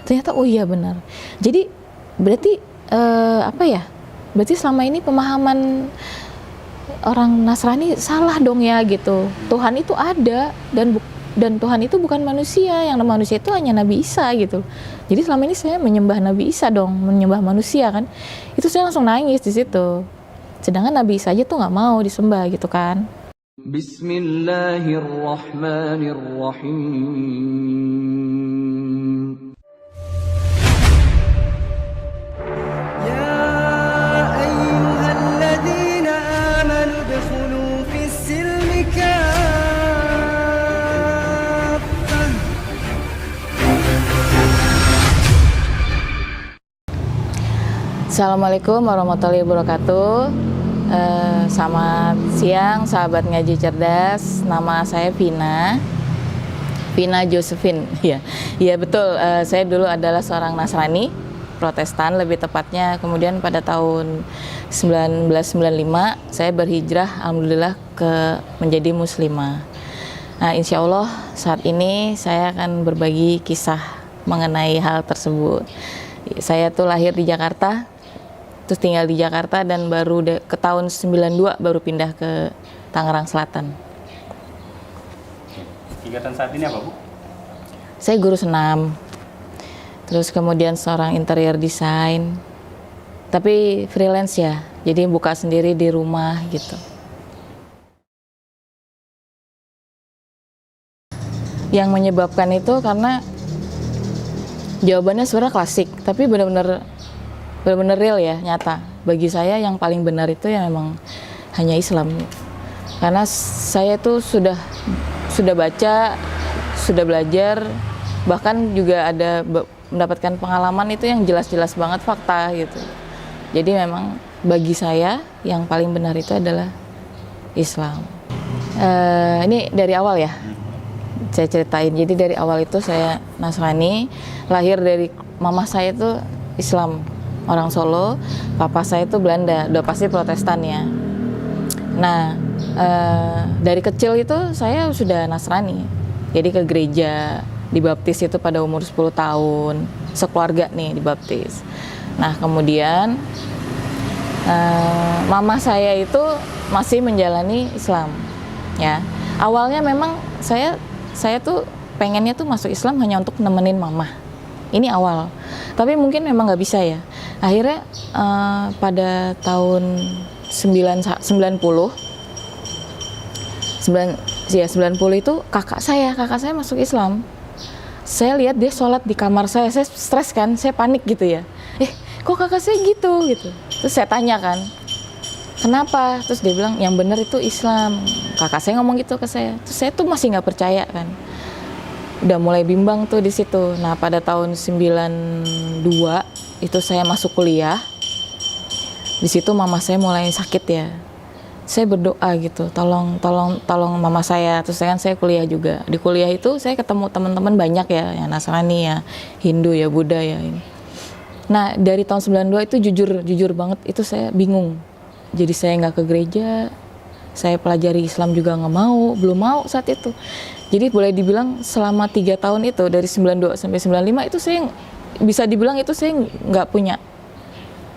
Ternyata oh iya benar. Jadi berarti berarti selama ini pemahaman orang Nasrani salah dong ya gitu. Tuhan itu ada dan Tuhan itu bukan manusia, yang manusia itu hanya Nabi Isa gitu. Jadi selama ini saya menyembah Nabi Isa dong, menyembah manusia kan. Itu saya langsung nangis di situ. Sedangkan Nabi Isa aja tuh nggak mau disembah gitu kan. Bismillahirrahmanirrahim. Ya ayyuhalladzina amanu udkhulu fis-silmi kaffah. Assalamualaikum warahmatullahi wabarakatuh. Selamat siang sahabat ngaji cerdas. Nama saya Vina Josephine. Ya betul. Saya dulu adalah seorang Nasrani Protestan lebih tepatnya. Kemudian pada tahun 1995 saya berhijrah alhamdulillah menjadi muslimah. Nah, insya Allah saat ini saya akan berbagi kisah mengenai hal tersebut. Saya tuh lahir di Jakarta, terus tinggal di Jakarta dan baru ke tahun 92 baru pindah ke Tangerang Selatan. Kegiatan saat ini apa, Bu? Saya guru senam, terus kemudian seorang interior design, tapi freelance ya, jadi buka sendiri di rumah gitu. Yang menyebabkan itu karena jawabannya sebenarnya klasik, tapi benar-benar real ya, nyata. Bagi saya yang paling benar itu ya memang hanya Islam. Karena saya tuh sudah baca, sudah belajar, bahkan juga ada mendapatkan pengalaman itu yang jelas-jelas banget fakta gitu. Jadi memang bagi saya yang paling benar itu adalah Islam. Ini dari awal ya, saya ceritain. Jadi dari awal itu saya Nasrani, lahir dari mama saya itu Islam, orang Solo, papa saya itu Belanda, udah pasti Protestan ya. Nah, dari kecil itu saya sudah Nasrani, jadi ke gereja, dibaptis itu pada umur 10 tahun, sekeluarga nih dibaptis. Nah, kemudian mama saya itu masih menjalani Islam, ya. Awalnya memang saya tuh pengennya tuh masuk Islam hanya untuk nemenin mama. Ini awal, tapi mungkin memang nggak bisa ya. Akhirnya pada tahun 90 itu kakak saya masuk Islam. Saya lihat dia sholat di kamar saya stres kan, saya panik gitu ya. Kok kakak saya gitu. Terus saya tanya kan, kenapa? Terus dia bilang yang benar itu Islam. Kakak saya ngomong gitu ke saya. Terus saya tuh masih nggak percaya kan. Udah mulai bimbang tuh di situ. Nah, pada tahun 92 itu saya masuk kuliah. Di situ mama saya mulai sakit ya. Saya berdoa gitu, tolong mama saya. Terus saya kuliah juga. Di kuliah itu saya ketemu teman-teman banyak ya, yang Nasrani ya, Hindu ya, Buddha ya ini. Nah, dari tahun 92 itu jujur banget itu saya bingung. Jadi saya nggak ke gereja. Saya pelajari Islam juga belum mau saat itu. Jadi boleh dibilang selama 3 tahun itu dari 92 sampai 95 itu saya bisa dibilang itu saya nggak punya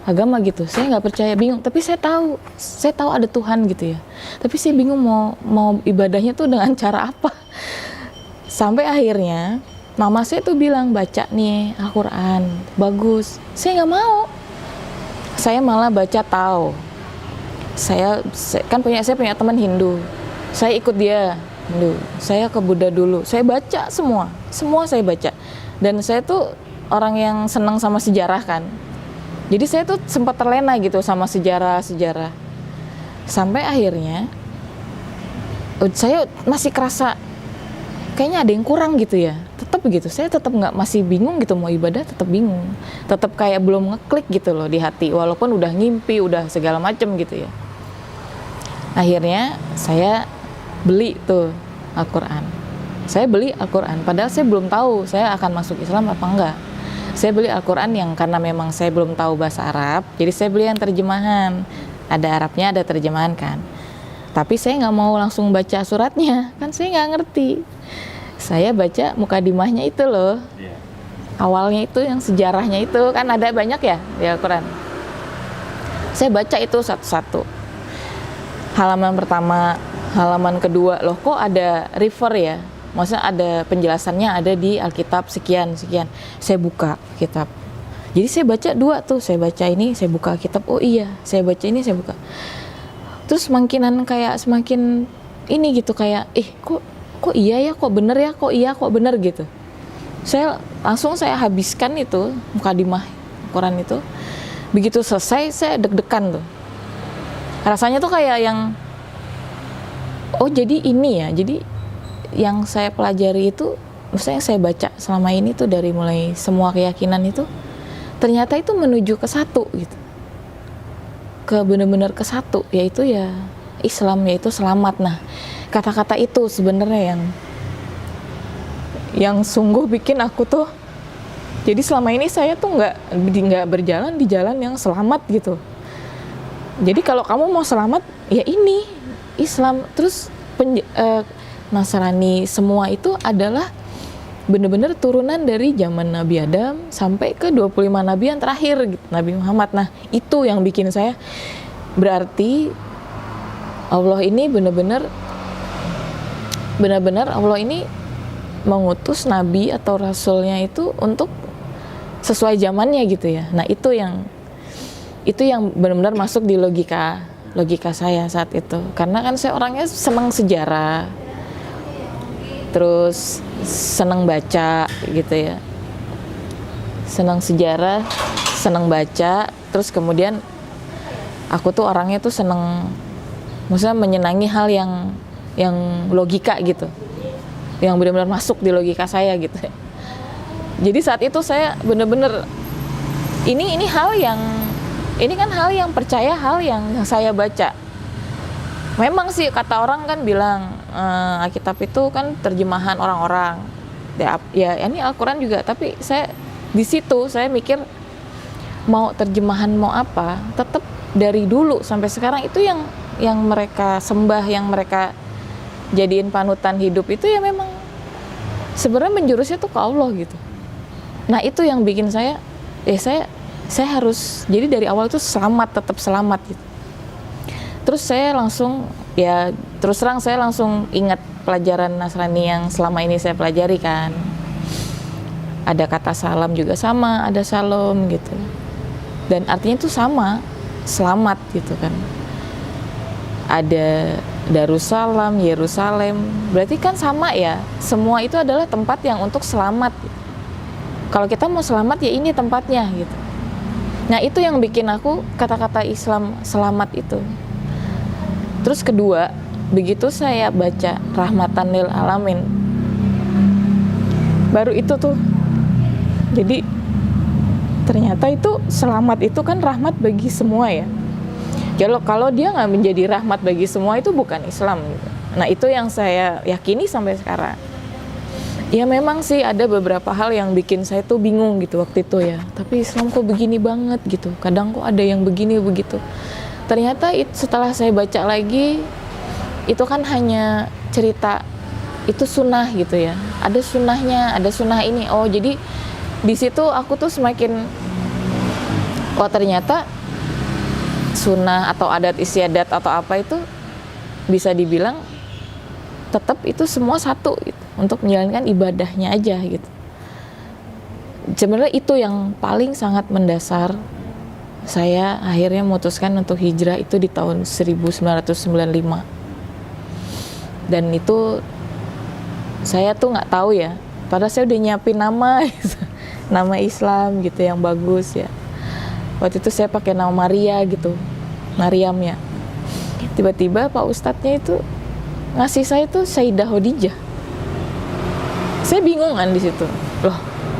agama gitu. Saya nggak percaya, bingung. Tapi saya tahu ada Tuhan gitu ya. Tapi saya bingung mau ibadahnya tuh dengan cara apa. Sampai akhirnya mama saya tuh bilang baca nih Al-Quran, bagus. Saya nggak mau. Saya malah baca Tao. Saya punya teman Hindu. Saya ikut dia. Saya ke Buddha dulu, saya baca semua saya baca, dan saya tuh orang yang senang sama sejarah kan, jadi saya tuh sempat terlena gitu sama sejarah, sampai akhirnya saya masih kerasa kayaknya ada yang kurang gitu ya, saya tetap masih bingung gitu mau ibadah, tetap bingung, tetap kayak belum ngeklik gitu loh di hati, walaupun udah ngimpi, udah segala macem gitu ya. Akhirnya saya beli tuh Al-Quran. Saya beli Al-Quran, padahal saya belum tahu saya akan masuk Islam apa enggak. Saya beli Al-Quran yang karena memang saya belum tahu bahasa Arab, jadi saya beli yang terjemahan. Ada Arabnya, ada terjemahan kan. Tapi saya nggak mau langsung baca suratnya, kan saya nggak ngerti. Saya baca mukadimahnya itu loh. awalnya itu yang sejarahnya itu kan ada banyak ya di Al-Quran. Saya baca itu satu-satu. Halaman pertama, halaman kedua, loh kok ada refer ya? Maksudnya ada penjelasannya ada di Alkitab sekian. Saya buka kitab. Jadi saya baca dua tuh, saya baca ini, saya buka kitab. Oh iya, saya baca ini, saya buka. Terus semakin ini gitu kayak, kok iya ya, kok bener ya, kok iya, kok bener gitu. Saya habiskan itu mukadimah Quran itu. Begitu selesai saya deg-degan tuh. Rasanya tuh kayak yang jadi ini ya. Jadi yang saya pelajari itu, maksudnya yang saya baca selama ini tuh dari mulai semua keyakinan itu ternyata itu menuju ke satu gitu. Ke benar-benar ke satu, yaitu ya Islam, yaitu selamat. Nah, kata-kata itu sebenarnya yang sungguh bikin aku tuh, jadi selama ini saya tuh nggak berjalan di jalan yang selamat gitu. Jadi kalau kamu mau selamat ya ini Islam, terus Nasrani semua itu adalah benar-benar turunan dari zaman Nabi Adam sampai ke 25 Nabi yang terakhir gitu, Nabi Muhammad. Nah itu yang bikin saya, berarti Allah ini benar-benar Allah ini mengutus nabi atau rasulnya itu untuk sesuai zamannya gitu ya. Nah itu yang benar-benar masuk di logika saya saat itu, karena kan saya orangnya senang sejarah, terus senang baca gitu ya, senang sejarah, senang baca, terus kemudian aku tuh orangnya tuh senang, maksudnya menyenangi hal yang logika gitu, yang benar-benar masuk di logika saya gitu. Jadi saat itu saya benar-benar ini kan hal yang percaya, hal yang saya baca. Memang sih kata orang kan bilang Alkitab itu kan terjemahan orang-orang. Ya ini Al-Quran juga, tapi saya di situ saya mikir mau terjemahan mau apa, tetap dari dulu sampai sekarang itu yang mereka sembah, yang mereka jadiin panutan hidup itu ya memang sebenarnya menjurusnya tuh ke Allah gitu. Nah itu yang bikin saya harus, jadi dari awal itu tetap selamat gitu. Terus saya langsung, ya terus terang saya langsung ingat pelajaran Nasrani yang selama ini saya pelajari kan. Ada kata salam juga sama, ada salom gitu. Dan artinya itu sama, selamat gitu kan. Ada Darussalam, Yerusalem, berarti kan sama ya. Semua itu adalah tempat yang untuk selamat. Kalau kita mau selamat ya ini tempatnya gitu. Nah itu yang bikin aku kata-kata Islam selamat itu. Terus kedua, begitu saya baca Rahmatan lil Alamin, baru itu tuh, jadi ternyata itu selamat itu kan rahmat bagi semua ya. Kalau dia nggak menjadi rahmat bagi semua itu bukan Islam gitu. Nah itu yang saya yakini sampai sekarang. Ya memang sih ada beberapa hal yang bikin saya tuh bingung gitu waktu itu ya. Tapi Islam kok begini banget gitu. Kadang kok ada yang begini begitu. Ternyata setelah saya baca lagi, itu kan hanya cerita, itu sunnah gitu ya. Ada sunnahnya, ada sunnah ini. Oh jadi di situ aku tuh semakin, ternyata sunnah atau adat istiadat atau apa itu bisa dibilang tetap itu semua satu gitu, untuk menjalankan ibadahnya aja gitu. Sebenarnya itu yang paling sangat mendasar. Saya akhirnya memutuskan untuk hijrah itu di tahun 1995. Dan itu saya tuh nggak tahu ya, padahal saya udah nyiapin nama gitu, nama Islam gitu yang bagus ya. Waktu itu saya pakai nama Maria gitu, Maryam ya. Tiba-tiba Pak Ustadznya itu ngasih saya tuh Sayyidah Khadijah. Saya bingung kan di situ. Loh,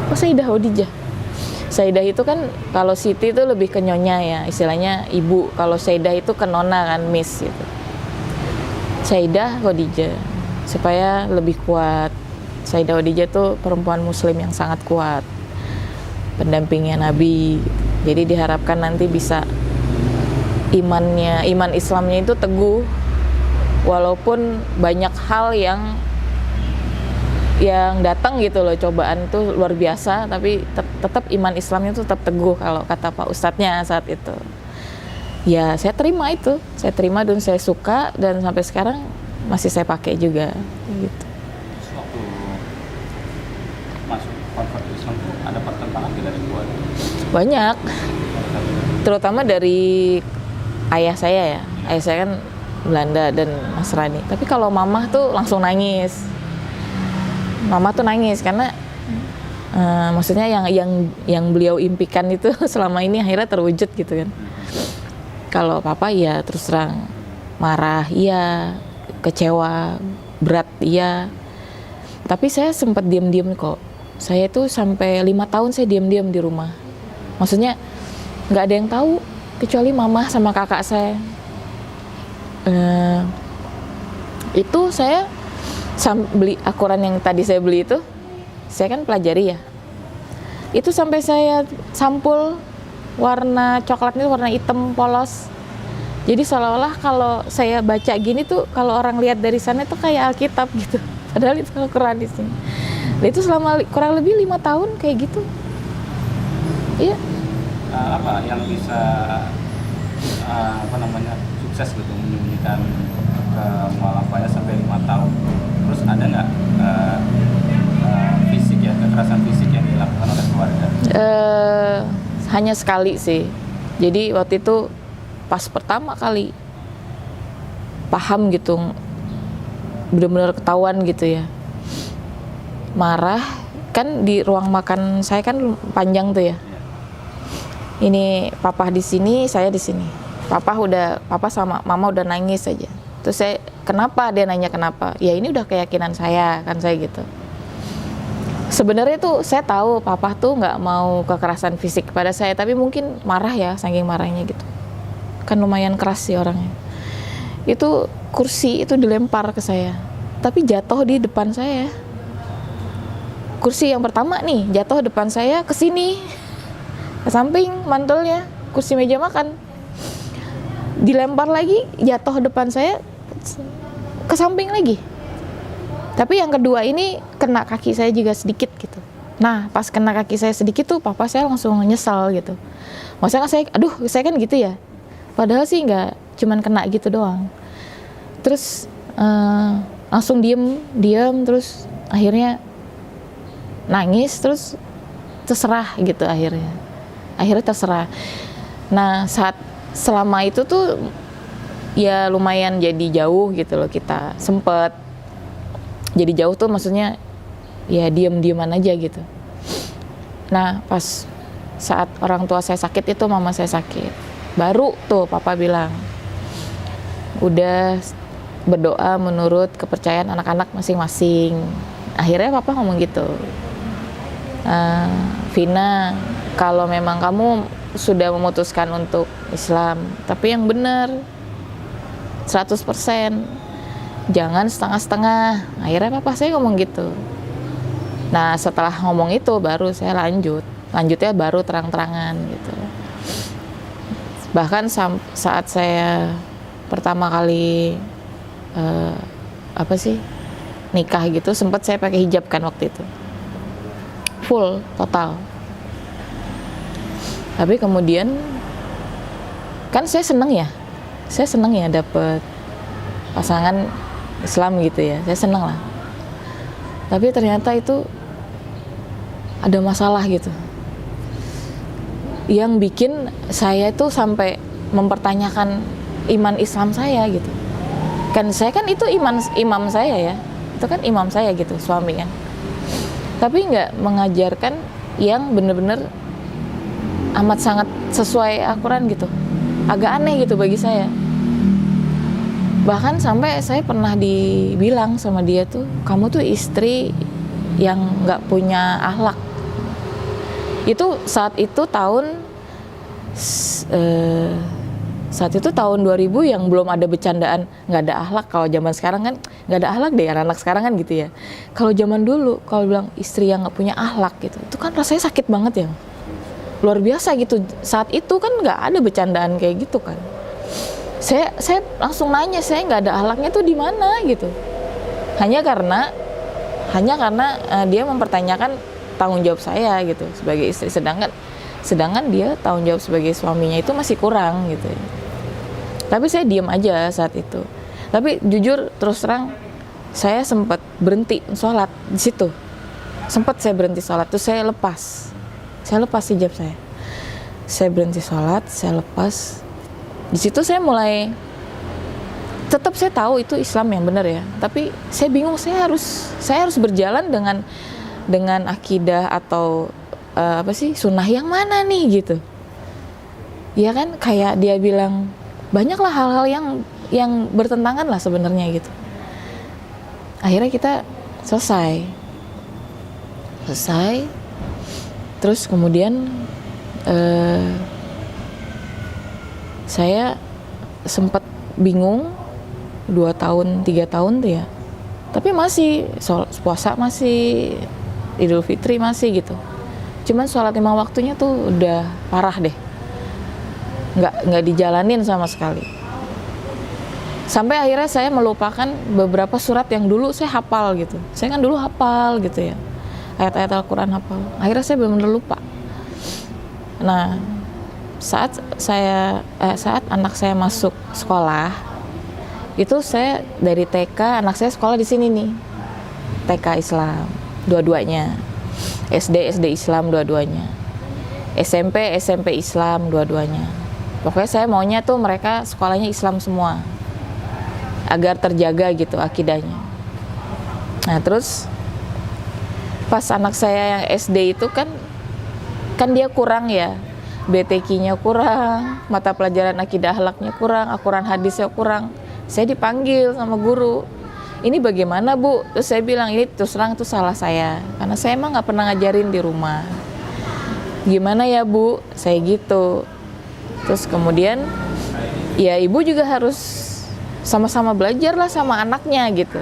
kok Sayyidah Khadijah? Sayyidah itu kan kalau Siti itu lebih ke nyonya ya, istilahnya ibu. Kalau Sayyidah itu ke nona kan, miss gitu. Sayyidah Khadijah supaya lebih kuat. Sayyidah Khadijah tuh perempuan muslim yang sangat kuat, pendampingnya Nabi. Jadi diharapkan nanti bisa iman Islamnya itu teguh, walaupun banyak hal yang yang datang gitu loh, cobaan tuh luar biasa, tapi tetap iman Islamnya tuh tetap teguh kalau kata Pak Ustadznya saat itu. Ya saya terima itu, saya terima dan saya suka, dan sampai sekarang masih saya pakai juga gitu. Terus waktu masuk convert Islam tuh ada pertentangan tidak dari keluarga? Banyak, terutama dari ayah saya ya. Ayah saya kan Belanda dan Nasrani. Tapi kalau mama tuh langsung nangis. Mama tuh nangis karena maksudnya yang beliau impikan itu selama ini akhirnya terwujud gitu kan. Kalau papa ya terus terang marah, iya, kecewa, berat, iya. Tapi saya sempat diam-diam kok. Saya tuh sampai 5 tahun saya diam-diam di rumah. Maksudnya nggak ada yang tahu kecuali mama sama kakak saya. Itu saya beli Al-Quran yang tadi saya beli itu, saya kan pelajari ya. Itu sampai saya sampul warna coklatnya itu warna hitam polos. Jadi seolah-olah kalau saya baca gini tuh, kalau orang lihat dari sana itu kayak Alkitab gitu. Padahal itu Al-Quran di sini. Nah, itu selama kurang lebih 5 tahun kayak gitu. Iya. Apa yang bisa sukses gitu menyembunyikan mualafahnya sampai 5 tahun? Terus ada nggak fisik ya, kekerasan fisik yang dilakukan oleh keluarga? Hanya sekali sih. Jadi waktu itu pas pertama kali paham gitu, benar-benar ketahuan gitu ya, marah kan di ruang makan saya kan panjang tuh ya. Ini papa di sini, saya di sini. Papa sama mama udah nangis aja. Terus saya, kenapa? Dia nanya kenapa? Ya ini udah keyakinan saya, kan saya gitu. Sebenarnya tuh saya tahu papa tuh nggak mau kekerasan fisik pada saya, tapi mungkin marah ya, saking marahnya gitu. Kan lumayan keras sih orangnya. Itu kursi itu dilempar ke saya, tapi jatuh di depan saya. Kursi yang pertama nih jatuh depan saya ke sini, ke samping mantulnya, kursi meja makan. Dilempar lagi, jatuh depan saya, ke samping lagi. Tapi yang kedua ini kena kaki saya juga sedikit gitu. Nah pas kena kaki saya sedikit tuh papa saya langsung nyesal gitu. Maksudnya saya, saya kan gitu ya. Padahal sih nggak, cuman kena gitu doang. Terus langsung diam terus akhirnya nangis, terus terserah gitu akhirnya terserah. Nah selama itu tuh ya lumayan jadi jauh gitu loh, kita sempet jadi jauh tuh maksudnya ya diam-diaman aja gitu. Nah pas saat orang tua saya sakit itu, mama saya sakit, baru tuh papa bilang udah berdoa menurut kepercayaan anak-anak masing-masing. Akhirnya papa ngomong gitu, Vina, kalau memang kamu sudah memutuskan untuk Islam, tapi yang benar 100%, jangan setengah-setengah. Akhirnya papa saya ngomong gitu. Nah setelah ngomong itu baru saya lanjutnya baru terang-terangan gitu. Bahkan saat saya pertama kali nikah gitu, sempat saya pakai hijab kan waktu itu, full total. Tapi kemudian kan saya seneng ya dapet pasangan Islam gitu ya, saya seneng lah. Tapi ternyata itu ada masalah gitu, yang bikin saya tuh sampai mempertanyakan iman Islam saya gitu. Kan saya kan itu imam saya ya, itu kan imam saya gitu, suami kan. Tapi nggak mengajarkan yang bener-bener amat sangat sesuai Al-Quran gitu. Agak aneh gitu bagi saya. Bahkan sampai saya pernah dibilang sama dia tuh, kamu tuh istri yang nggak punya akhlak. Itu saat itu tahun 2000 yang belum ada bercandaan nggak ada akhlak. Kalau zaman sekarang kan nggak ada akhlak deh, anak-anak sekarang kan gitu ya. Kalau zaman dulu kalau bilang istri yang nggak punya akhlak gitu, itu kan rasanya sakit banget ya, luar biasa gitu. Saat itu kan nggak ada bercandaan kayak gitu kan. Saya langsung nanya, saya nggak ada akhlaknya tuh di mana gitu. Hanya karena hanya karena dia mempertanyakan tanggung jawab saya gitu sebagai istri, sedangkan dia tanggung jawab sebagai suaminya itu masih kurang gitu. Tapi saya diam aja saat itu. Tapi jujur terus terang saya sempat berhenti sholat di situ. Sempat saya berhenti sholat, terus saya lepas hijab saya. Saya berhenti sholat, saya lepas. Di situ saya mulai, tetap saya tahu itu Islam yang benar ya. Tapi saya bingung, saya harus berjalan dengan akidah atau sunnah yang mana nih gitu. Ya kan, kayak dia bilang banyaklah hal-hal yang bertentangan lah sebenarnya gitu. Akhirnya kita selesai, terus kemudian saya sempat bingung 2 tahun 3 tahun tuh ya, tapi masih puasa, masih Idul Fitri masih gitu, cuman sholat 5 waktunya tuh udah parah deh, nggak dijalanin sama sekali. Sampai akhirnya saya melupakan beberapa surat yang dulu saya hafal gitu. Saya kan dulu hafal gitu ya, ayat-ayat Al-Quran hafal. Akhirnya saya benar-benar lupa. Nah, saat anak saya masuk sekolah, itu saya dari TK, anak saya sekolah di sini nih, TK Islam dua-duanya, SD Islam dua-duanya, SMP Islam dua-duanya. Pokoknya saya maunya tuh mereka sekolahnya Islam semua, agar terjaga gitu akidahnya. Nah terus pas anak saya yang SD itu kan dia kurang ya, BTQ-nya kurang, mata pelajaran akidah akhlaknya kurang, Al-Quran hadisnya kurang. Saya dipanggil sama guru, ini bagaimana Bu? Terus saya bilang, ini terus terang itu salah saya, karena saya emang nggak pernah ngajarin di rumah. Gimana ya Bu? Saya gitu. Terus kemudian ya ibu juga harus sama-sama belajar lah sama anaknya gitu.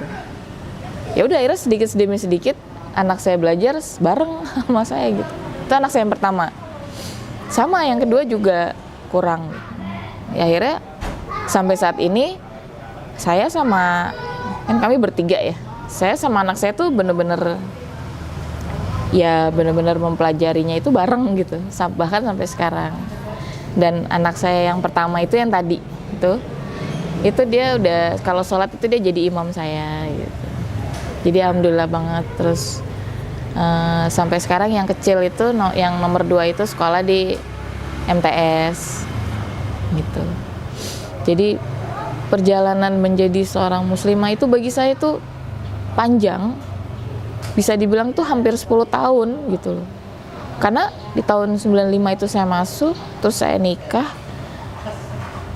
Ya udah akhirnya sedikit demi sedikit anak saya belajar bareng sama saya gitu. Itu anak saya yang pertama. Sama yang kedua juga kurang. Ya akhirnya sampai saat ini saya sama, kan kami bertiga ya, saya sama anak saya tuh bener-bener mempelajarinya itu bareng gitu, bahkan sampai sekarang. Dan anak saya yang pertama itu yang tadi itu dia udah kalau sholat itu dia jadi imam saya gitu. Jadi alhamdulillah banget. Terus sampai sekarang yang kecil itu yang nomor 2 itu sekolah di MTS gitu. Jadi perjalanan menjadi seorang muslimah itu bagi saya itu panjang, bisa dibilang tuh hampir 10 tahun gitu loh. Karena di tahun 95 itu saya masuk, terus saya nikah,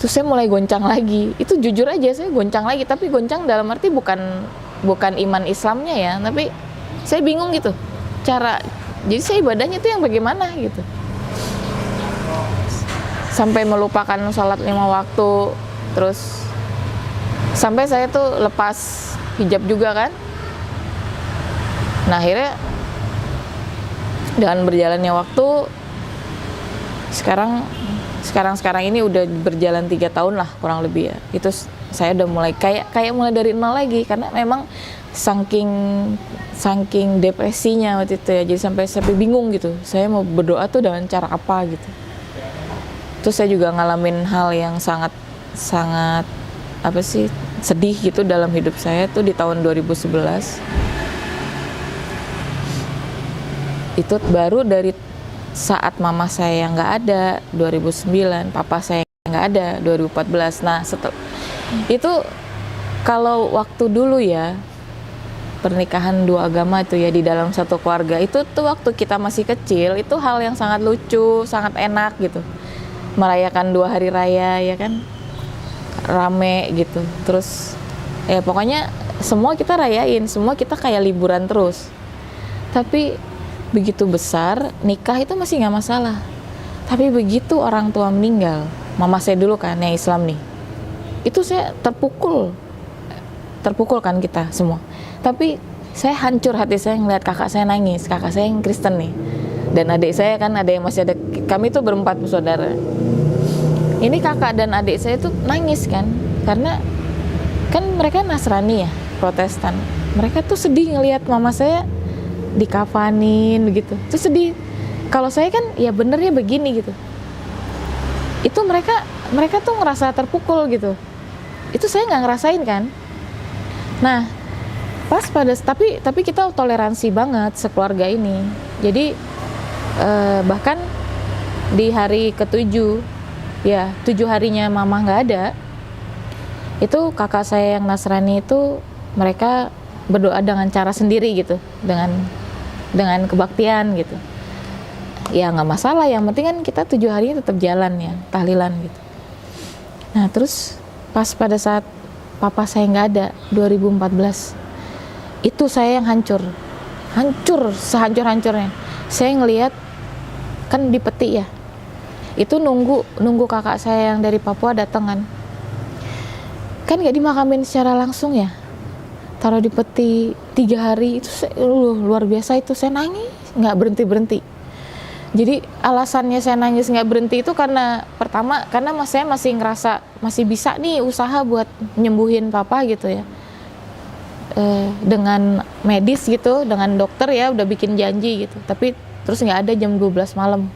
terus saya mulai goncang lagi. Itu jujur aja saya goncang lagi, tapi goncang dalam arti bukan iman Islamnya ya, tapi saya bingung gitu cara, jadi saya ibadahnya itu yang bagaimana gitu, sampai melupakan sholat 5 waktu, terus sampai saya tuh lepas hijab juga kan. Nah akhirnya dengan berjalannya waktu, sekarang ini udah berjalan 3 tahun lah kurang lebih ya, itu saya udah mulai kayak mulai dari nol lagi, karena memang saking depresinya waktu itu ya, jadi sampai bingung gitu, saya mau berdoa tuh dengan cara apa gitu. Terus saya juga ngalamin hal yang sangat sedih gitu dalam hidup saya tuh di tahun 2011. Itu baru dari saat mama saya nggak ada 2009, papa saya nggak ada 2014. Nah itu kalau waktu dulu ya, pernikahan 2 agama itu ya di dalam satu keluarga, itu tuh waktu kita masih kecil itu hal yang sangat lucu, sangat enak gitu, merayakan 2 hari raya ya kan, rame gitu. Terus ya pokoknya semua kita rayain, semua kita kayak liburan terus. Tapi begitu besar nikah itu masih nggak masalah, tapi begitu orang tua meninggal, mama saya dulu kan yang Islam nih, itu saya terpukul kan kita semua. Tapi saya hancur hati saya ngeliat kakak saya nangis, kakak saya yang Kristen nih, dan adik saya kan ada yang masih ada, kami tuh berempat bersaudara. Ini kakak dan adik saya tuh nangis kan, karena kan mereka Nasrani ya, Protestan. Mereka tuh sedih ngelihat mama saya dikafanin begitu. Itu sedih. Kalau saya kan ya bener ya begini gitu. Itu mereka tuh ngerasa terpukul gitu. Itu saya nggak ngerasain kan. Nah, pas pada tapi kita toleransi banget sekeluarga ini. Jadi bahkan di hari ke-7 ya 7 harinya mama nggak ada, itu kakak saya yang Nasrani itu mereka berdoa dengan cara sendiri gitu, dengan kebaktian gitu. Ya nggak masalah, yang penting kan kita 7 harinya tetap jalan ya, tahlilan gitu. Nah terus pas pada saat papa saya nggak ada 2014, itu saya yang hancur sehancur-hancurnya. Saya ngelihat kan di peti ya, itu nunggu kakak saya yang dari Papua datang kan nggak dimakamin secara langsung ya, taruh di peti 3 hari. Itu luar biasa, itu saya nangis nggak berhenti. Jadi alasannya saya nangis nggak berhenti itu karena pertama karena saya masih ngerasa masih bisa nih usaha buat nyembuhin papa gitu ya, dengan medis gitu, dengan dokter ya udah bikin janji gitu, tapi terus nggak ada jam 12 malam.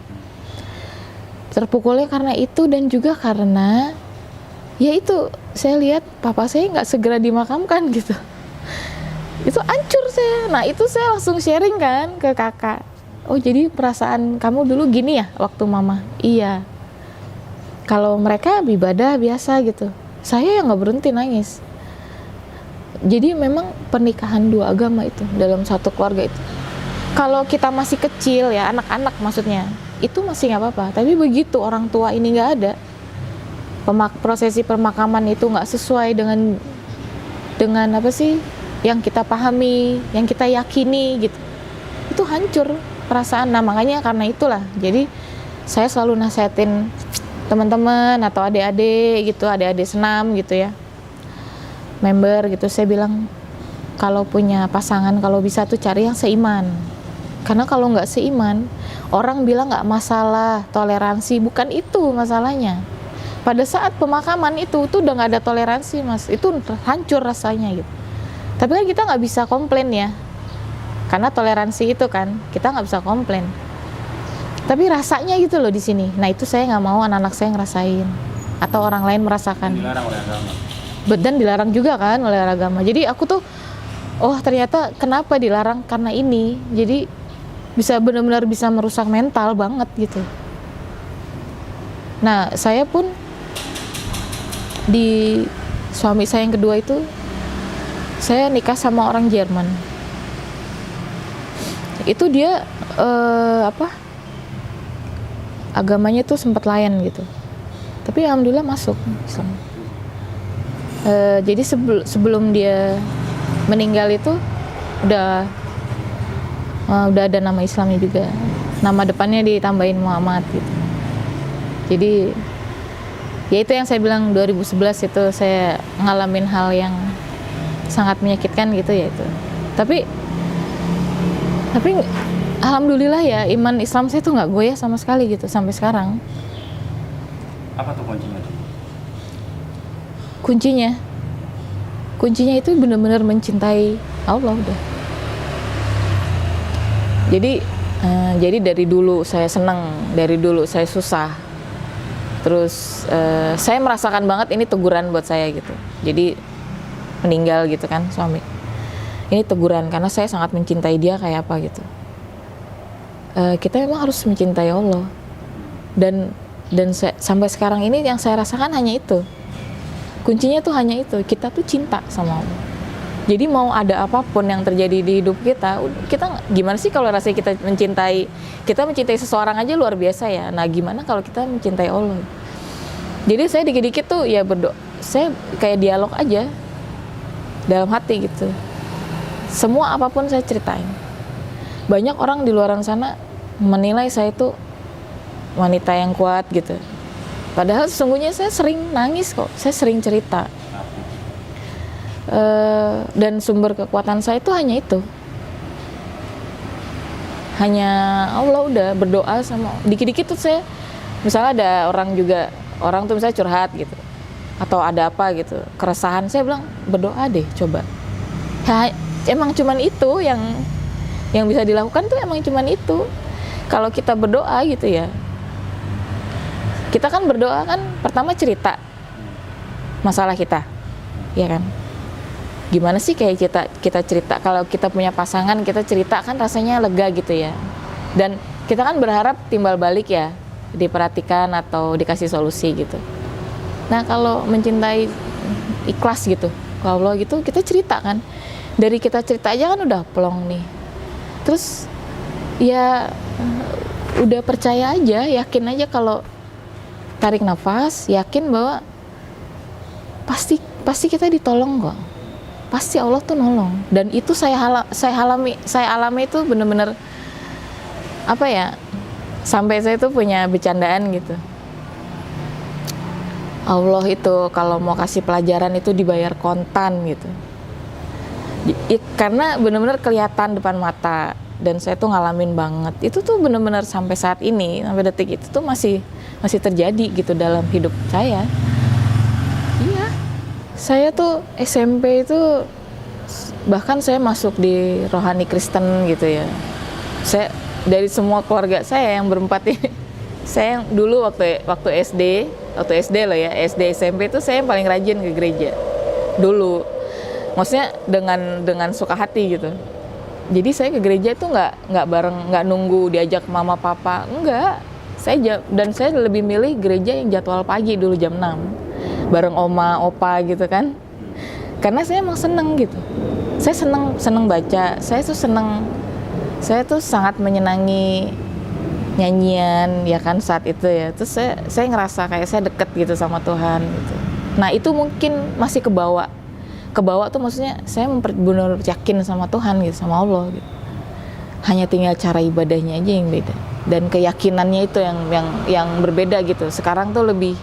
Terpukulnya karena itu, dan juga karena ya itu saya lihat papa saya nggak segera dimakamkan gitu. Itu hancur saya. Nah itu saya langsung sharing kan ke kakak. Oh jadi perasaan kamu dulu gini ya waktu mama? Iya. Kalau mereka ibadah biasa gitu, saya yang nggak berhenti nangis. Jadi memang pernikahan 2 agama itu dalam satu keluarga itu, kalau kita masih kecil ya, anak-anak maksudnya, itu masih nggak apa-apa. Tapi begitu orang tua ini nggak ada, prosesi pemakaman itu nggak sesuai dengan apa sih yang kita pahami, yang kita yakini gitu, itu hancur perasaan. Nah makanya karena itulah, jadi saya selalu nasihatin teman-teman atau adik-adik gitu, adik-adik senam gitu ya, member gitu, saya bilang kalau punya pasangan kalau bisa tuh cari yang seiman. Karena kalau nggak seiman, orang bilang nggak masalah, toleransi, bukan itu masalahnya. Pada saat pemakaman itu udah nggak ada toleransi mas, itu hancur rasanya gitu. Tapi kan kita nggak bisa komplain ya, karena toleransi itu kan kita nggak bisa komplain. Tapi rasanya gitu loh di sini. Nah itu saya nggak mau anak-anak saya ngerasain atau orang lain merasakan. Dilarang oleh agama. Dan dilarang juga kan oleh agama. Jadi aku tuh, oh ternyata kenapa dilarang karena ini. Jadi bisa benar-benar bisa merusak mental banget gitu. Nah saya pun di suami saya yang kedua itu, saya nikah sama orang Jerman. Itu dia agamanya tuh sempat lain gitu, tapi alhamdulillah masuk Islam. Jadi sebelum dia meninggal itu udah ada nama Islamnya juga, nama depannya ditambahin Muhammad gitu. Jadi ya itu yang saya bilang 2011 itu saya ngalamin hal yang sangat menyakitkan gitu ya itu. Tapi alhamdulillah ya, iman Islam saya tuh nggak goyah sama sekali gitu sampai sekarang. Apa tuh kuncinya tuh? Kuncinya itu benar-benar mencintai Allah udah. Jadi dari dulu saya senang, dari dulu saya susah. Terus saya merasakan banget ini teguran buat saya gitu. Jadi meninggal gitu kan suami. Ini teguran karena saya sangat mencintai dia kayak apa gitu. Kita memang harus mencintai Allah. Dan sampai sekarang ini yang saya rasakan hanya itu. Kuncinya tuh hanya itu, kita tuh cinta sama Allah. Jadi mau ada apapun yang terjadi di hidup kita gimana sih kalau rasanya kita mencintai seseorang aja luar biasa ya. Nah gimana kalau kita mencintai Allah? Jadi saya dikit-dikit tuh ya berdoa, saya kayak dialog aja dalam hati gitu. Semua apapun saya ceritain. Banyak orang di luar sana menilai saya itu wanita yang kuat gitu. Padahal sesungguhnya saya sering nangis kok, saya sering cerita. Dan sumber kekuatan saya itu hanya itu. Hanya Allah udah berdoa sama. Dikit-dikit tuh saya, misalnya ada orang tuh misalnya curhat gitu. Atau ada apa gitu, keresahan, saya bilang berdoa deh coba. emang cuman itu yang bisa dilakukan tuh emang cuman itu. Kalau kita berdoa gitu ya, kita kan berdoa kan pertama cerita masalah kita, ya kan? Gimana sih kayak kita cerita, kalau kita punya pasangan kita cerita kan rasanya lega gitu ya. Dan kita kan berharap timbal balik ya, diperhatikan atau dikasih solusi gitu. Nah kalau mencintai ikhlas gitu, kalau Allah gitu kita cerita kan. Dari kita cerita aja kan udah plong nih. Terus ya udah percaya aja, yakin aja kalau tarik nafas, yakin bahwa pasti kita ditolong kok. Pasti Allah tuh nolong. Dan itu saya alami itu bener-bener apa ya? Sampai saya tuh punya bercandaan gitu. Allah itu kalau mau kasih pelajaran itu dibayar kontan gitu. Karena bener-bener kelihatan depan mata. Dan saya tuh ngalamin banget. Itu tuh bener-bener sampai saat ini, sampai detik itu tuh masih terjadi gitu dalam hidup saya. Iya. Saya tuh SMP itu bahkan saya masuk di rohani Kristen gitu ya. Saya dari semua keluarga saya yang berempat ini, saya yang dulu waktu SD loh ya, SD SMP itu saya yang paling rajin ke gereja. Dulu. Maksudnya dengan suka hati gitu. Jadi saya ke gereja itu nggak bareng, nggak nunggu diajak mama papa, enggak. Saya lebih milih gereja yang jadwal pagi dulu jam 6 bareng oma opa gitu kan, karena saya emang seneng gitu. Saya seneng baca, saya tuh sangat menyenangi nyanyian ya kan saat itu ya. Terus saya ngerasa kayak saya deket gitu sama Tuhan gitu. Nah itu mungkin masih kebawa tuh, maksudnya saya benar-benar yakin sama Tuhan gitu, sama Allah gitu. Hanya tinggal cara ibadahnya aja yang beda dan keyakinannya itu yang berbeda gitu. Sekarang tuh lebih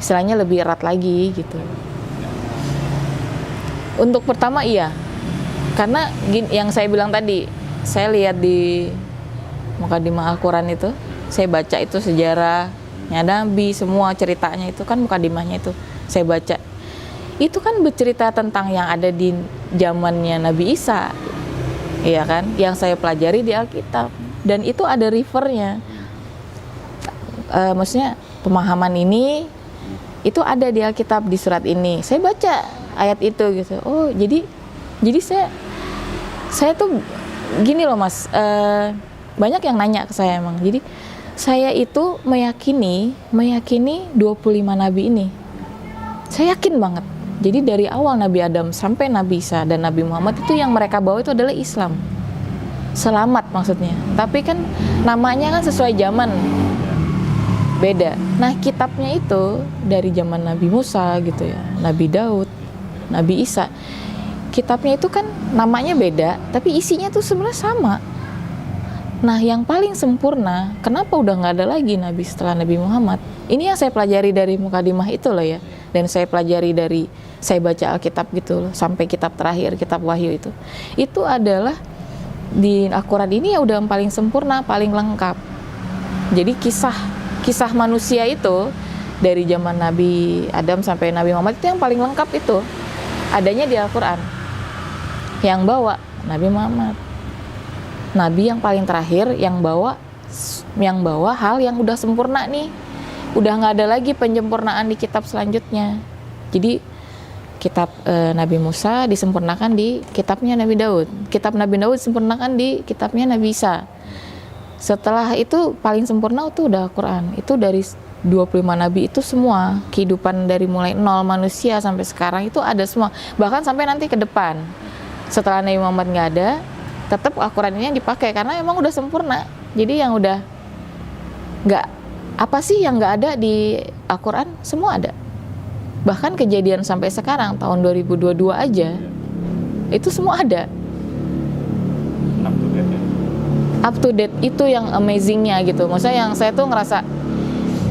istilahnya lebih erat lagi gitu. Untuk pertama iya, karena yang saya bilang tadi, saya lihat di Mukadimah Al-Quran itu, saya baca itu sejarahnya Nabi, semua ceritanya itu kan mukadimahnya itu saya baca. Itu kan bercerita tentang yang ada di zamannya Nabi Isa, iya kan? Yang saya pelajari di Alkitab, dan itu ada refernya. Maksudnya pemahaman ini itu ada di Alkitab di surat ini. Saya baca ayat itu gitu. Oh jadi saya tuh gini loh Mas. Banyak yang nanya ke saya emang. Jadi saya itu meyakini 25 nabi ini. Saya yakin banget. Jadi dari awal Nabi Adam sampai Nabi Isa dan Nabi Muhammad itu yang mereka bawa itu adalah Islam. Selamat maksudnya. Tapi kan namanya kan sesuai zaman. Beda. Nah, kitabnya itu dari zaman Nabi Musa gitu ya, Nabi Daud, Nabi Isa. Kitabnya itu kan namanya beda, tapi isinya tuh sebenarnya sama. Nah, yang paling sempurna, kenapa udah nggak ada lagi Nabi setelah Nabi Muhammad? Ini yang saya pelajari dari Mukadimah itu loh ya. Dan saya pelajari dari, saya baca Alkitab gitu loh, sampai kitab terakhir, kitab Wahyu itu. Itu adalah, di Al-Quran ini ya udah yang paling sempurna, paling lengkap. Jadi kisah manusia itu, dari zaman Nabi Adam sampai Nabi Muhammad itu yang paling lengkap itu. Adanya di Al-Quran. Yang bawa Nabi Muhammad. Nabi yang paling terakhir yang bawa hal yang udah sempurna nih, udah nggak ada lagi penyempurnaan di kitab selanjutnya. Jadi kitab Nabi Musa disempurnakan di kitabnya Nabi Daud, kitab Nabi Daud disempurnakan di kitabnya Nabi Isa. Setelah itu paling sempurna itu udah Al-Quran. Itu dari 25 nabi itu semua kehidupan dari mulai nol manusia sampai sekarang itu ada semua, bahkan sampai nanti ke depan. Setelah Nabi Muhammad nggak ada, tetap Al-Quran ini yang dipakai karena emang udah sempurna. Jadi yang udah nggak, apa sih yang nggak ada di Al-Quran, semua ada. Bahkan kejadian sampai sekarang tahun 2022 aja itu semua ada. Up to date ya? Up to date itu yang amazingnya gitu. Maksudnya yang saya tuh ngerasa,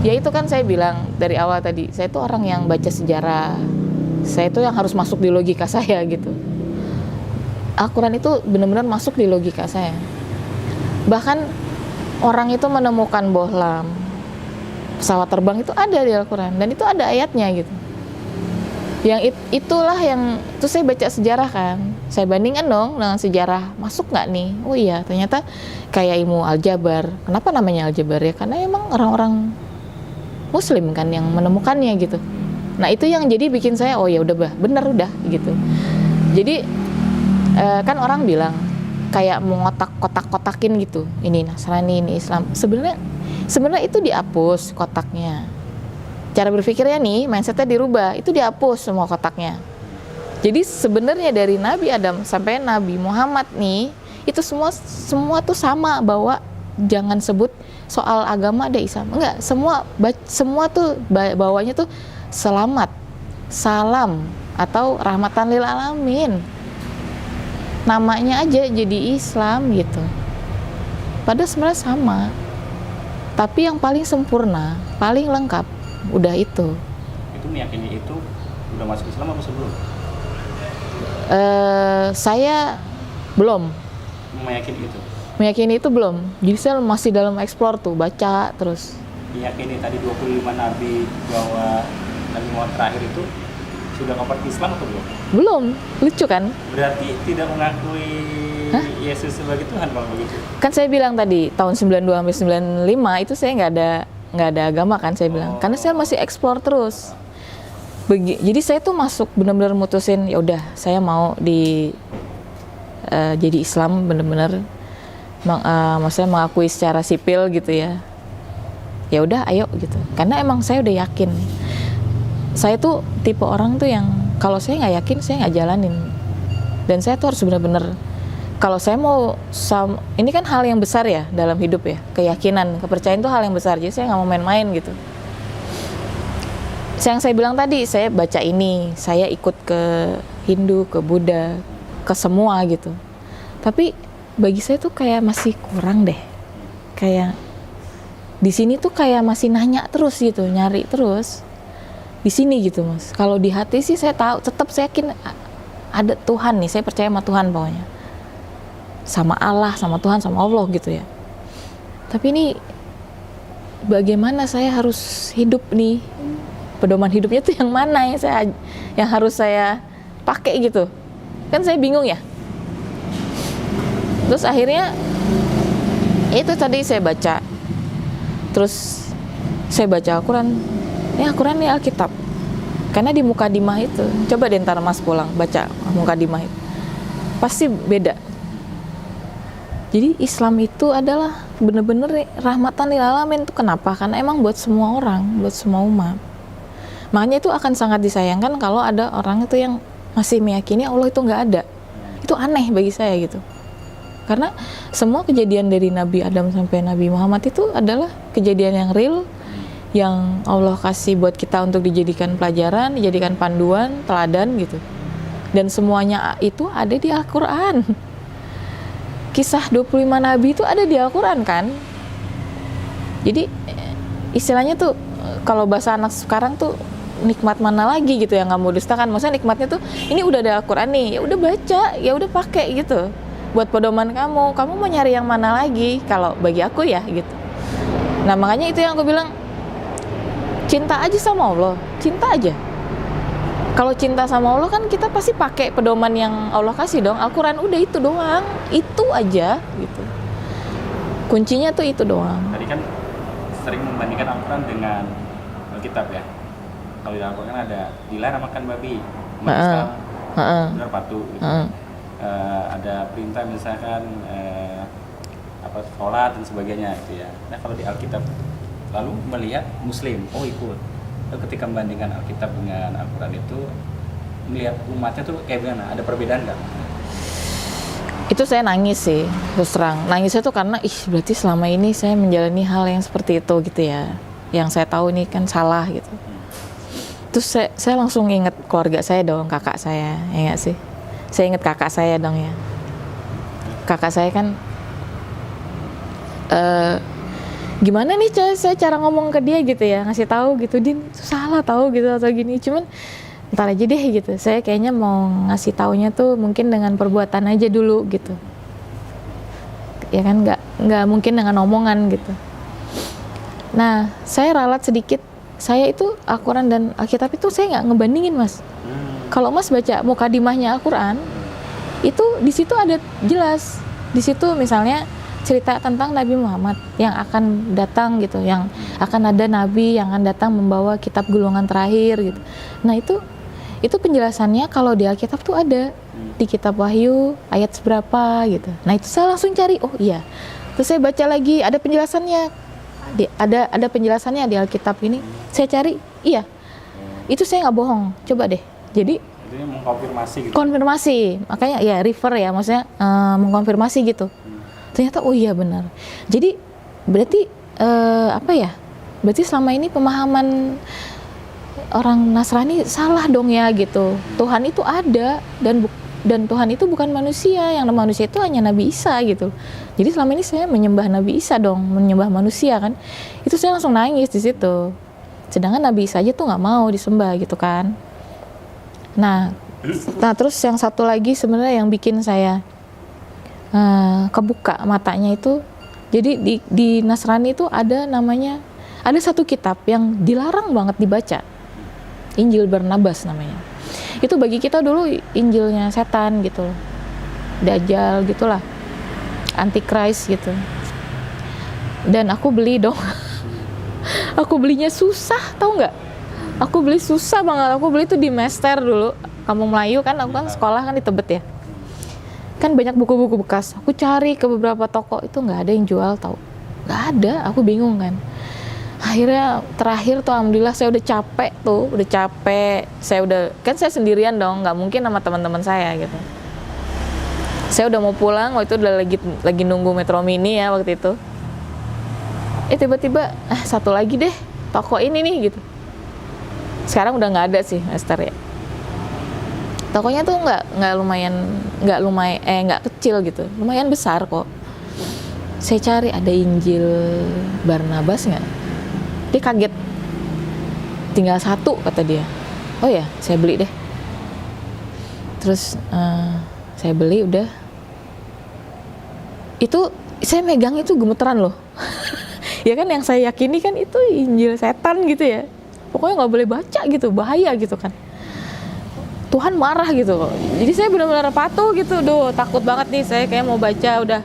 ya itu kan saya bilang dari awal tadi, saya tuh orang yang baca sejarah, saya tuh yang harus masuk di logika saya gitu. Al-Quran itu benar-benar masuk di logika saya. Bahkan orang itu menemukan bohlam, pesawat terbang itu ada di Al-Quran, dan itu ada ayatnya gitu. Yang itulah yang, terus saya baca sejarah kan, Saya bandingkan dong dengan sejarah, masuk nggak nih? Oh iya, ternyata kayak ilmu aljabar. Kenapa namanya aljabar ya? Karena emang orang-orang Muslim kan yang menemukannya gitu. Nah itu yang jadi bikin saya, oh ya udah bener udah gitu. Jadi kan orang bilang kayak mengotak-kotak-kotakin gitu. Ini Nasrani, ini Islam. Sebenarnya itu dihapus kotaknya. Cara berpikirnya nih, mindsetnya dirubah, itu dihapus semua kotaknya. Jadi sebenarnya dari Nabi Adam sampai Nabi Muhammad nih, itu semua tuh sama, bahwa jangan sebut soal agama ada Islam. Enggak, semua tuh bawahnya tuh selamat, salam, atau rahmatan lil alamin. Namanya aja jadi Islam gitu. Padahal sebenarnya sama. Tapi yang paling sempurna, paling lengkap, udah itu. Itu meyakini itu udah masuk Islam apa sebelum? Saya belum meyakini itu belum. Jadi saya masih dalam explore tuh, baca terus. Meyakini tadi 25 nabi bahwa Nabi Muhammad terakhir itu sudah convert Islam atau belum? Belum, lucu kan? Berarti tidak mengakui Yesus sebagai Tuhan kalau begitu. Kan saya bilang tadi tahun 92 sampai 95 itu saya nggak ada agama kan saya bilang. Karena saya masih explore terus. Jadi saya tuh masuk benar-benar mutusin ya udah saya mau jadi Islam benar-benar maksudnya mengakui secara sipil gitu ya. Ya udah ayo gitu. Karena emang saya udah yakin. Saya tuh tipe orang tuh yang kalau saya nggak yakin saya nggak jalanin. Dan saya tuh harus benar-benar kalau saya mau ini kan hal yang besar ya dalam hidup ya, keyakinan, kepercayaan itu hal yang besar. Jadi saya nggak mau main-main gitu. Yang saya bilang tadi, saya baca ini, saya ikut ke Hindu, ke Buddha, ke semua gitu. Tapi bagi saya tuh kayak masih kurang deh. Kayak di sini tuh kayak masih nanya terus gitu, nyari terus. Di sini gitu Mas. Kalau di hati sih saya tahu, tetap saya yakin ada Tuhan nih, saya percaya sama Tuhan pokoknya. Sama Allah, sama Tuhan, sama Allah gitu ya. Tapi ini bagaimana saya harus hidup nih? Pedoman hidupnya tuh yang mana yang harus saya pakai gitu. Kan saya bingung ya. Terus akhirnya itu tadi saya baca. Terus saya baca Al-Quran. Al-Quran ini Alkitab. Karena di Mukadimah itu, coba deh ntar Mas pulang baca Mukadimah itu. Pasti beda. Jadi Islam itu adalah benar-benar rahmatan lil alamin. Itu kenapa? Karena emang buat semua orang, buat semua umat. Makanya itu akan sangat disayangkan kalau ada orang itu yang masih meyakini Allah itu nggak ada. Itu aneh bagi saya gitu. Karena semua kejadian dari Nabi Adam sampai Nabi Muhammad itu adalah kejadian yang real, yang Allah kasih buat kita untuk dijadikan pelajaran, dijadikan panduan, teladan gitu. Dan semuanya itu ada di Al-Quran. Kisah 25 Nabi itu ada di Al-Quran kan. Jadi istilahnya tuh kalau bahasa anak sekarang tuh nikmat mana lagi gitu yang kamu dustakan. Maksudnya nikmatnya tuh ini udah ada Al-Quran nih, ya udah baca, ya udah pakai gitu buat pedoman kamu mau nyari yang mana lagi kalau bagi aku ya gitu. Nah makanya itu yang aku bilang, cinta aja sama Allah, cinta aja. Kalau cinta sama Allah kan kita pasti pakai pedoman yang Allah kasih dong. Al-Quran udah itu doang, itu aja gitu. Kuncinya tuh itu doang. Tadi kan sering membandingkan Al-Quran dengan Alkitab ya. Kalau di Al-Quran kan ada dilarang makan babi, umat Islam benar patuh gitu. Ada perintah misalkan sholat dan sebagainya gitu ya. Nah kalau di Alkitab lalu melihat Muslim, oh ikut. Lalu ketika membandingkan Alkitab dengan Al-Quran itu melihat umatnya tuh kayak gimana? Ada perbedaan nggak? Itu saya nangis sih, terus terang. Nangisnya tuh karena berarti selama ini saya menjalani hal yang seperti itu gitu ya. Yang saya tahu ini kan salah gitu. Terus saya langsung inget keluarga saya dong, kakak saya, ya nggak sih? Saya inget kakak saya dong ya. Kakak saya kan gimana nih saya cara ngomong ke dia gitu ya, ngasih tahu gitu, Din salah tahu gitu atau gini. Cuman ntar aja deh gitu. Saya kayaknya mau ngasih taunya tuh mungkin dengan perbuatan aja dulu gitu. Ya kan nggak mungkin dengan omongan gitu. Nah, saya ralat sedikit. Saya itu Al-Quran dan Alkitab itu saya nggak ngebandingin Mas. Kalau Mas baca Mukadimahnya Al-Quran, itu di situ ada jelas. Di situ misalnya cerita tentang Nabi Muhammad yang akan datang gitu, yang akan ada nabi yang akan datang membawa kitab gulungan terakhir gitu. Nah, itu penjelasannya kalau di Alkitab tuh ada di kitab Wahyu ayat seberapa gitu. Nah, itu saya langsung cari, oh iya. Terus saya baca lagi ada penjelasannya. Ada penjelasannya di Alkitab ini. Saya cari, iya. Itu saya nggak bohong. Coba deh. Jadi Itu mengkonfirmasi gitu. konfirmasi, makanya ya refer ya, maksudnya mengkonfirmasi gitu. Ternyata oh iya benar. Jadi berarti apa ya? Berarti selama ini pemahaman orang Nasrani salah dong ya gitu. Tuhan itu ada dan Tuhan itu bukan manusia. Yang manusia itu hanya Nabi Isa gitu. Jadi selama ini saya menyembah Nabi Isa dong, menyembah manusia kan. Itu saya langsung nangis di situ. Sedangkan Nabi Isa aja tuh nggak mau disembah gitu kan. Nah terus yang satu lagi sebenarnya yang bikin saya kebuka matanya itu, jadi di Nasrani itu ada satu kitab yang dilarang banget dibaca, Injil Barnabas namanya. Itu bagi kita dulu Injilnya setan gitu, Dajjal gitulah, Antichrist gitu. Dan aku beli dong. Aku belinya susah, tahu nggak? Aku beli susah banget. Aku beli itu di Mester dulu, Kampung Melayu kan. Aku kan sekolah kan di Tebet ya. Kan banyak buku-buku bekas. Aku cari ke beberapa toko itu nggak ada yang jual, tahu? Nggak ada. Aku bingung kan. Akhirnya terakhir tuh alhamdulillah saya udah capek. Saya sendirian dong, nggak mungkin sama teman-teman saya gitu. Saya udah mau pulang, waktu itu udah lagi nunggu Metro Mini ya waktu itu. Tiba-tiba satu lagi deh, toko ini nih gitu. Sekarang udah nggak ada sih, Esther ya. Tokonya tuh nggak kecil gitu, lumayan besar kok. Saya cari ada Injil Barnabas nggak? Dia kaget, tinggal satu kata dia. Oh ya, saya beli deh. Terus saya beli udah. Itu saya megang itu gemeteran loh. Ya kan yang saya yakini kan itu Injil setan gitu ya. Pokoknya nggak boleh baca gitu, bahaya gitu kan. Tuhan marah gitu. Jadi saya benar-benar patuh gitu. Takut banget nih, saya kayak mau baca udah.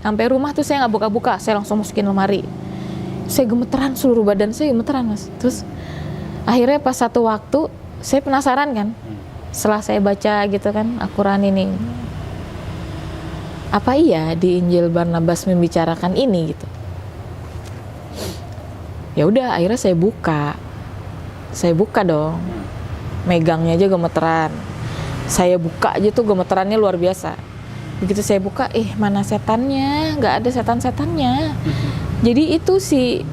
Sampai rumah tuh saya nggak buka-buka, saya langsung masukin lemari. Saya gemeteran, seluruh badan saya gemeteran mas. Terus akhirnya pas satu waktu saya penasaran kan. Setelah saya baca gitu kan Al-Quran ini, apa iya di Injil Barnabas membicarakan ini gitu. Ya udah akhirnya saya buka dong, megangnya aja gemeteran. Saya buka aja tuh gemeterannya luar biasa. Begitu saya buka, mana setannya? Nggak ada setan-setannya. Jadi itu si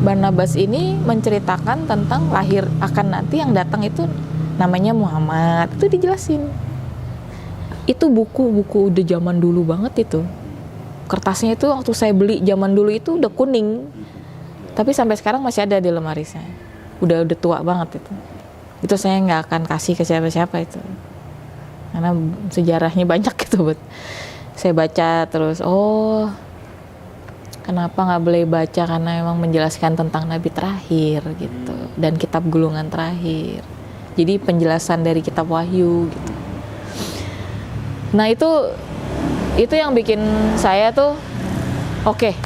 Barnabas ini menceritakan tentang lahir akan nanti yang datang itu namanya Muhammad. Itu dijelasin. Itu buku-buku udah zaman dulu banget itu. Kertasnya itu waktu saya beli zaman dulu itu udah kuning. Tapi sampai sekarang masih ada di lemari saya. Udah tua banget itu. Itu saya nggak akan kasih ke siapa-siapa itu. Karena sejarahnya banyak gitu buat saya baca terus. Oh, kenapa nggak boleh baca? Karena memang menjelaskan tentang Nabi terakhir gitu dan kitab gulungan terakhir. Jadi penjelasan dari kitab Wahyu gitu. Nah itu yang bikin saya tuh oke.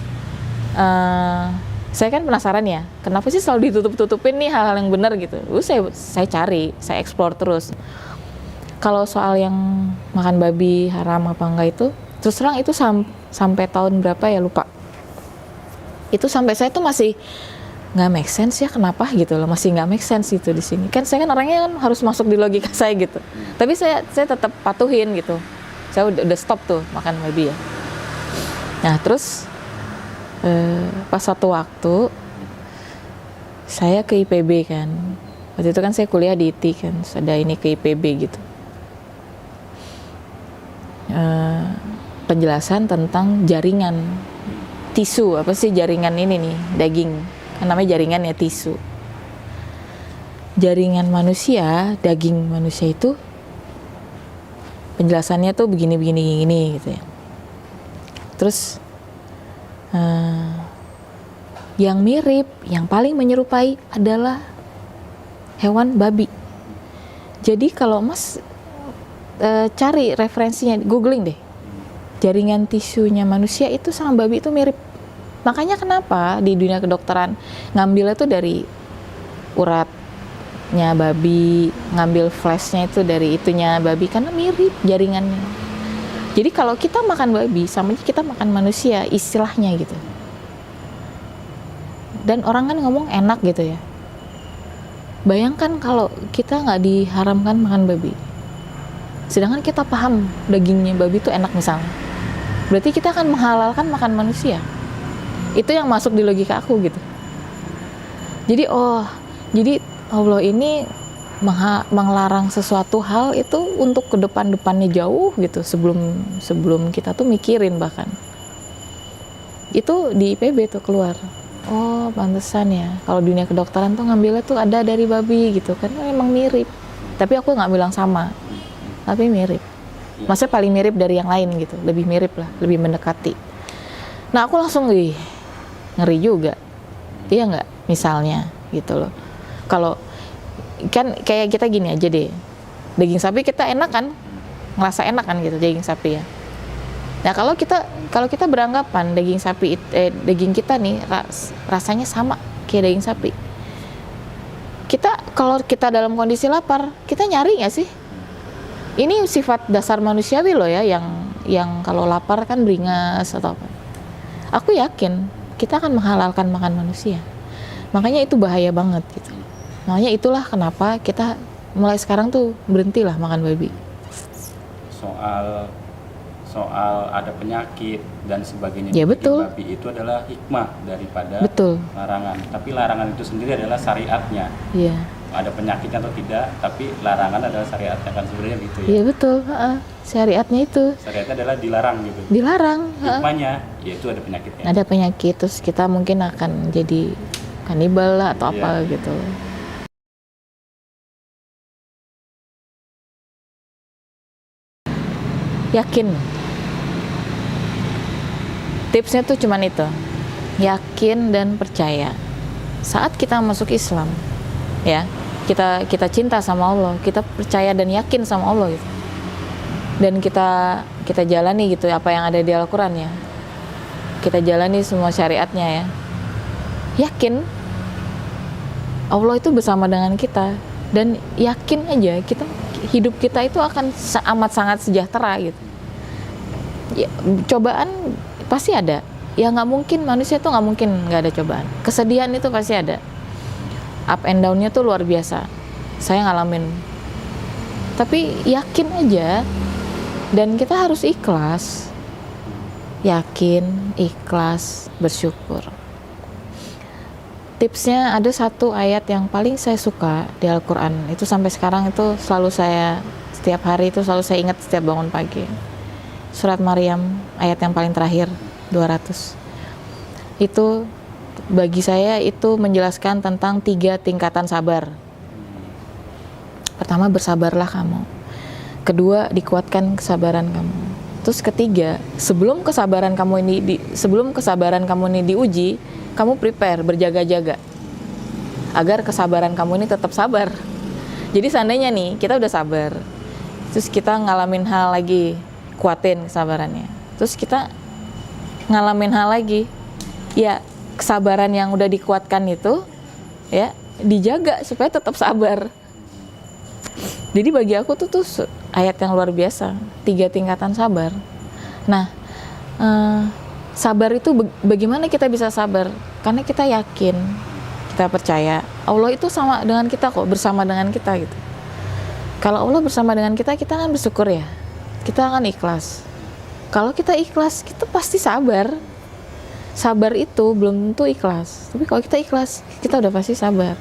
Saya kan penasaran ya, kenapa sih selalu ditutup-tutupin nih hal-hal yang benar gitu. Saya cari, saya explore terus. Kalau soal yang makan babi haram apa enggak itu, terus terang itu sampai tahun berapa ya lupa. Itu sampai saya tuh masih nggak make sense ya, kenapa gitu loh, masih nggak make sense gitu di sini. Kan saya kan orangnya kan harus masuk di logika saya gitu. Tapi saya tetap patuhin gitu. Saya udah stop tuh makan babi ya. Nah terus pas satu waktu saya ke IPB kan. Waktu itu kan saya kuliah di IT kan, terus ada ini ke IPB gitu. Penjelasan tentang jaringan tisu, apa sih jaringan ini nih, daging, kan namanya jaringan ya tisu. Jaringan manusia, daging manusia itu penjelasannya tuh begini gitu ya. Terus yang mirip, yang paling menyerupai adalah hewan babi. Jadi kalau mas cari referensinya, googling deh. Jaringan tisunya manusia itu sama babi itu mirip. Makanya kenapa di dunia kedokteran ngambilnya tuh dari uratnya babi, ngambil flashnya itu dari itunya babi karena mirip jaringannya. Jadi kalau kita makan babi sama aja kita makan manusia, istilahnya gitu. Dan orang kan ngomong enak gitu ya. Bayangkan kalau kita nggak diharamkan makan babi, sedangkan kita paham dagingnya babi itu enak misalnya, berarti kita akan menghalalkan makan manusia. Itu yang masuk di logika aku gitu. Jadi jadi Allah ini melarang sesuatu hal itu untuk ke depannya jauh gitu, sebelum kita tuh mikirin. Bahkan itu di IPB tuh keluar, oh pantesan ya kalau dunia kedokteran tuh ngambilnya tuh ada dari babi gitu kan, memang mirip. Tapi aku nggak bilang sama, tapi mirip. Maksudnya paling mirip dari yang lain gitu, lebih mirip lah, lebih mendekati. Nah aku langsung ngeri juga, iya nggak, misalnya gitu loh. Kalau kan kayak kita gini aja deh, daging sapi kita enak kan, ngerasa enak kan gitu daging sapi ya. Nah kalau kita beranggapan daging kita nih rasanya sama kayak daging sapi, kalau kita dalam kondisi lapar, kita nyari nggak sih? Ini sifat dasar manusiawi loh ya, yang kalau lapar kan beringas atau apa. Aku yakin kita akan menghalalkan makan manusia. Makanya itu bahaya banget gitu. Makanya itulah kenapa kita mulai sekarang tuh berhentilah makan babi. Soal ada penyakit dan sebagainya ya, betul. Babi itu adalah hikmah daripada betul. Larangan. Tapi larangan itu sendiri adalah syariatnya. Iya. Ada penyakitnya atau tidak, tapi larangan adalah syariatnya kan sebenarnya gitu ya. Iya betul. Syariatnya itu. Syariatnya adalah dilarang gitu. Dilarang. Hikmahnya yaitu ada penyakitnya. Ada penyakit, terus kita mungkin akan jadi kanibal lah atau apa gitu. Yakin. Tipsnya tuh cuman itu, yakin dan percaya. Saat kita masuk Islam, ya kita cinta sama Allah, kita percaya dan yakin sama Allah gitu. Dan kita jalani gitu apa yang ada di Al-Quran ya. Kita jalani semua syariatnya ya. Yakin Allah itu bersama dengan kita, dan yakin aja hidup kita itu akan amat sangat sejahtera gitu. Ya, cobaan pasti ada. Ya nggak mungkin, manusia tuh nggak mungkin nggak ada cobaan. Kesedihan itu pasti ada. Up and down-nya tuh luar biasa. Saya ngalamin. Tapi yakin aja, dan kita harus ikhlas. Yakin, ikhlas, bersyukur. Tipsnya ada satu ayat yang paling saya suka di Al-Quran. Itu sampai sekarang itu selalu setiap hari itu selalu saya ingat setiap bangun pagi. Surat Maryam, ayat yang paling terakhir, 200. Itu bagi saya itu menjelaskan tentang 3 tingkatan sabar. Pertama, bersabarlah kamu. Kedua, dikuatkan kesabaran kamu. Terus ketiga, sebelum kesabaran kamu ini diuji, kamu prepare, berjaga-jaga agar kesabaran kamu ini tetap sabar. Jadi seandainya nih kita udah sabar, terus kita ngalamin hal lagi, kuatin kesabarannya. Terus kita ngalamin hal lagi, ya kesabaran yang udah dikuatkan itu ya dijaga supaya tetap sabar. Jadi bagi aku tuh ayat yang luar biasa, 3 tingkatan sabar. Nah, sabar itu bagaimana kita bisa sabar? Karena kita yakin, kita percaya Allah itu sama dengan kita kok, bersama dengan kita gitu. Kalau Allah bersama dengan kita kan bersyukur ya, kita akan ikhlas. Kalau kita ikhlas, kita pasti sabar. Sabar itu belum tentu ikhlas, tapi kalau kita ikhlas, kita udah pasti sabar.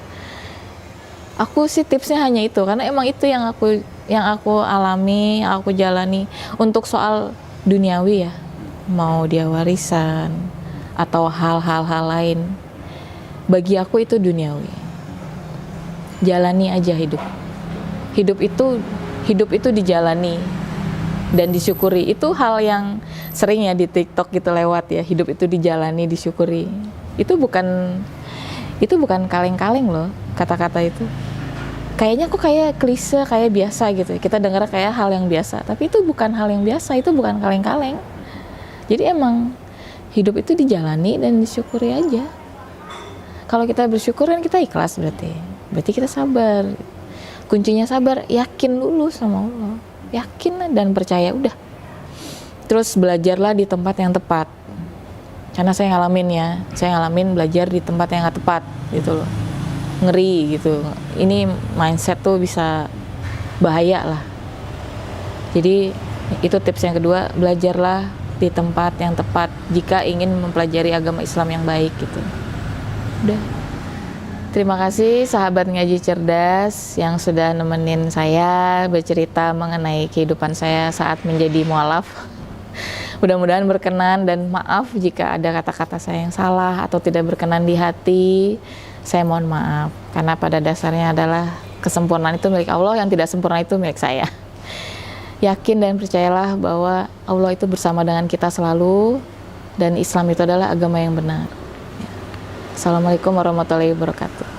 Aku sih tipsnya hanya itu, karena emang itu yang aku alami, yang aku jalani. Untuk soal duniawi ya, mau dia warisan atau hal-hal lain, bagi aku itu duniawi. Jalani aja hidup. Hidup itu dijalani dan disyukuri. Itu hal yang sering ya di TikTok gitu lewat ya. Hidup itu dijalani, disyukuri. Itu bukan kaleng-kaleng loh kata-kata itu. kayaknya kok kayak klise, kayak biasa gitu. Kita dengar kayak hal yang biasa, tapi itu bukan hal yang biasa, itu bukan kaleng-kaleng. Jadi emang hidup itu dijalani dan disyukuri aja. Kalau kita bersyukur kan kita ikhlas berarti kita sabar. Kuncinya sabar, yakin dulu sama Allah, yakin dan percaya udah. Terus belajarlah di tempat yang tepat. Karena saya ngalamin belajar di tempat yang nggak tepat gitu loh. Ngeri gitu. Ini mindset tuh bisa bahaya lah. Jadi itu tips yang kedua, belajarlah di tempat yang tepat jika ingin mempelajari agama Islam yang baik gitu. Udah. Terima kasih sahabat ngaji cerdas yang sudah nemenin saya bercerita mengenai kehidupan saya saat menjadi mualaf. Mudah-mudahan berkenan dan maaf jika ada kata-kata saya yang salah atau tidak berkenan di hati. Saya mohon maaf karena pada dasarnya adalah kesempurnaan itu milik Allah, yang tidak sempurna itu milik saya. Yakin dan percayalah bahwa Allah itu bersama dengan kita selalu dan Islam itu adalah agama yang benar. Assalamualaikum warahmatullahi wabarakatuh.